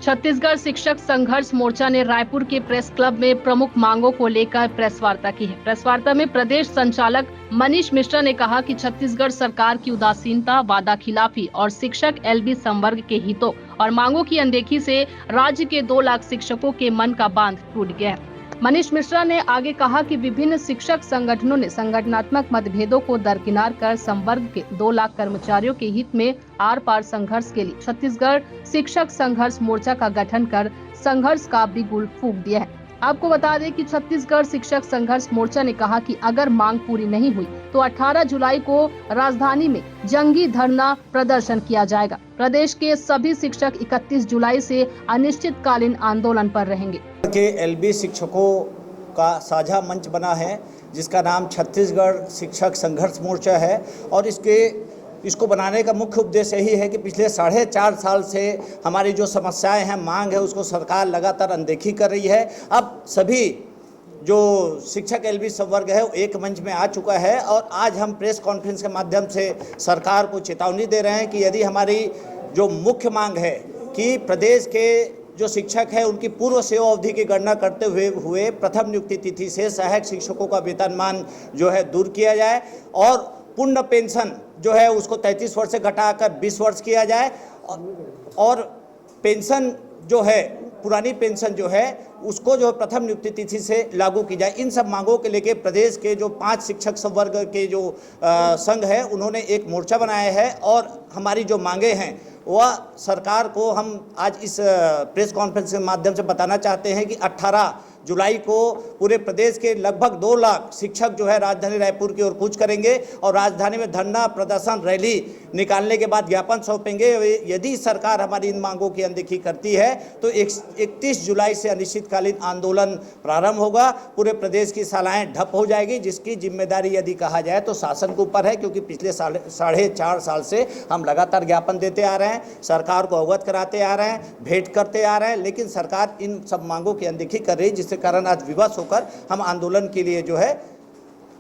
छत्तीसगढ़ शिक्षक संघर्ष मोर्चा ने रायपुर के प्रेस क्लब में प्रमुख मांगों को लेकर प्रेस वार्ता की है। प्रेस वार्ता में प्रदेश संचालक मनीष मिश्रा ने कहा कि छत्तीसगढ़ सरकार की उदासीनता, वादा खिलाफी और शिक्षक एलबी संवर्ग के हितों और मांगों की अनदेखी से राज्य के 2 लाख शिक्षकों के मन का बांध टूट गया है। मनीष मिश्रा ने आगे कहा कि विभिन्न शिक्षक संगठनों ने संगठनात्मक मतभेदों को दरकिनार कर संवर्ग के 2 लाख कर्मचारियों के हित में आर पार संघर्ष के लिए छत्तीसगढ़ शिक्षक संघर्ष मोर्चा का गठन कर संघर्ष का बिगुल फूंक दिया है। आपको बता दें कि छत्तीसगढ़ शिक्षक संघर्ष मोर्चा ने कहा कि अगर मांग पूरी नहीं हुई तो 18 जुलाई को राजधानी में जंगी धरना प्रदर्शन किया जाएगा। प्रदेश के सभी शिक्षक 31 जुलाई से अनिश्चितकालीन आंदोलन पर रहेंगे। के एलबी शिक्षकों का साझा मंच बना है जिसका नाम छत्तीसगढ़ शिक्षक संघर्ष मोर्चा है और इसको बनाने का मुख्य उद्देश्य यही है कि पिछले 4.5 साल से हमारी जो समस्याएं हैं, मांग है, उसको सरकार लगातार अनदेखी कर रही है। अब सभी जो शिक्षक एलबी संवर्ग है वो एक मंच में आ चुका है और आज हम प्रेस कॉन्फ्रेंस के माध्यम से सरकार को चेतावनी दे रहे हैं कि यदि हमारी जो मुख्य मांग है कि प्रदेश के जो शिक्षक है उनकी पूर्व सेवा अवधि की गणना करते हुए प्रथम नियुक्ति तिथि से सहायक शिक्षकों का वेतनमान जो है दूर किया जाए और पूर्ण पेंशन जो है उसको 33 वर्ष से घटाकर 20 वर्ष किया जाए और पेंशन जो है, पुरानी पेंशन जो है उसको जो प्रथम नियुक्ति तिथि से लागू की जाए। इन सब मांगों के लेके प्रदेश के जो 5 शिक्षक संवर्ग के जो संघ है उन्होंने एक मोर्चा बनाया है और हमारी जो मांगे हैं वह सरकार को हम आज इस प्रेस कॉन्फ्रेंस के माध्यम से बताना चाहते हैं कि 18 जुलाई को पूरे प्रदेश के लगभग 2 लाख शिक्षक जो है राजधानी रायपुर की ओर कूच करेंगे और राजधानी में धरना प्रदर्शन रैली निकालने के बाद ज्ञापन सौंपेंगे। यदि सरकार हमारी इन मांगों की अनदेखी करती है तो 31 जुलाई से अनिश्चितकालीन आंदोलन प्रारंभ होगा। पूरे प्रदेश की शालाएं ठप हो जाएगी, जिसकी जिम्मेदारी यदि कहा जाए तो शासन के ऊपर है, क्योंकि पिछले 4.5 साल से हम लगातार ज्ञापन देते आ रहे हैं, सरकार को अवगत कराते आ रहे हैं, भेंट करते आ रहे हैं, लेकिन सरकार इन सब मांगों की अनदेखी कर रही है, जिससे कारण आज विवश होकर हम आंदोलन के लिए जो है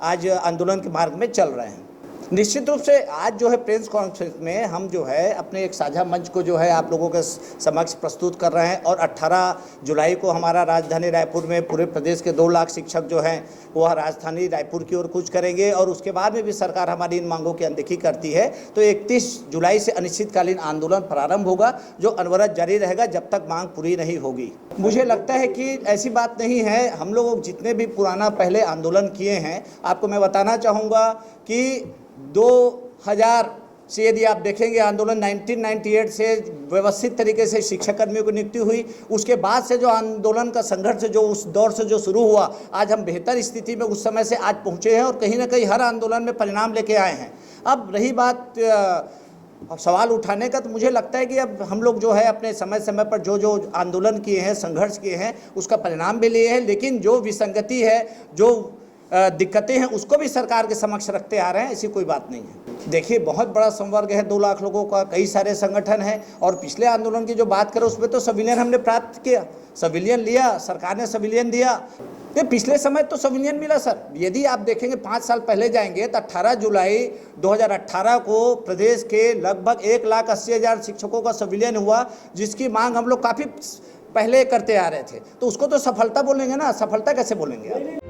आज आंदोलन के मार्ग में चल रहे हैं। निश्चित रूप से आज जो है प्रेस कॉन्फ्रेंस में हम जो है अपने एक साझा मंच को जो है आप लोगों के समक्ष प्रस्तुत कर रहे हैं और 18 जुलाई को हमारा राजधानी रायपुर में पूरे प्रदेश के 2 लाख शिक्षक जो हैं वह राजधानी रायपुर की ओर कूच करेंगे और उसके बाद में भी सरकार हमारी इन मांगों की अनदेखी करती है तो 31 जुलाई से अनिश्चितकालीन आंदोलन प्रारंभ होगा, जो अनवरत जारी रहेगा जब तक मांग पूरी नहीं होगी। मुझे लगता है कि ऐसी बात नहीं है। हम लोग जितने भी पुराना पहले आंदोलन किए हैं, आपको मैं बताना चाहूँगा कि 2000 से यदि आप देखेंगे आंदोलन 1998 से व्यवस्थित तरीके से शिक्षक कर्मियों की नियुक्ति हुई, उसके बाद से जो आंदोलन का संघर्ष जो उस दौर से जो शुरू हुआ, आज हम बेहतर स्थिति में उस समय से आज पहुँचे हैं और कहीं ना कहीं हर आंदोलन में परिणाम लेके आए हैं। अब रही बात सवाल उठाने का, तो मुझे लगता है कि अब हम लोग जो है अपने समय समय पर जो आंदोलन किए हैं, संघर्ष किए हैं, उसका परिणाम भी लिए हैं, लेकिन जो विसंगति है, जो दिक्कतें हैं, उसको भी सरकार के समक्ष रखते आ रहे हैं। ऐसी कोई बात नहीं है। देखिए, बहुत बड़ा संवर्ग है 2 लाख लोगों का, कई सारे संगठन हैं और पिछले आंदोलन की जो बात करें उसमें तो सिविलियन हमने प्राप्त किया, सिविलियन लिया, सरकार ने सिविलियन दिया। ये पिछले समय तो सिविलियन मिला सर। यदि आप देखेंगे 5 साल पहले जाएंगे तो 18 जुलाई 2018 को प्रदेश के लगभग 1,80,000 शिक्षकों का सिविलियन हुआ, जिसकी मांग हम लोग काफ़ी पहले करते आ रहे थे। तो उसको तो सफलता बोलेंगे ना, सफलता कैसे बोलेंगे आप?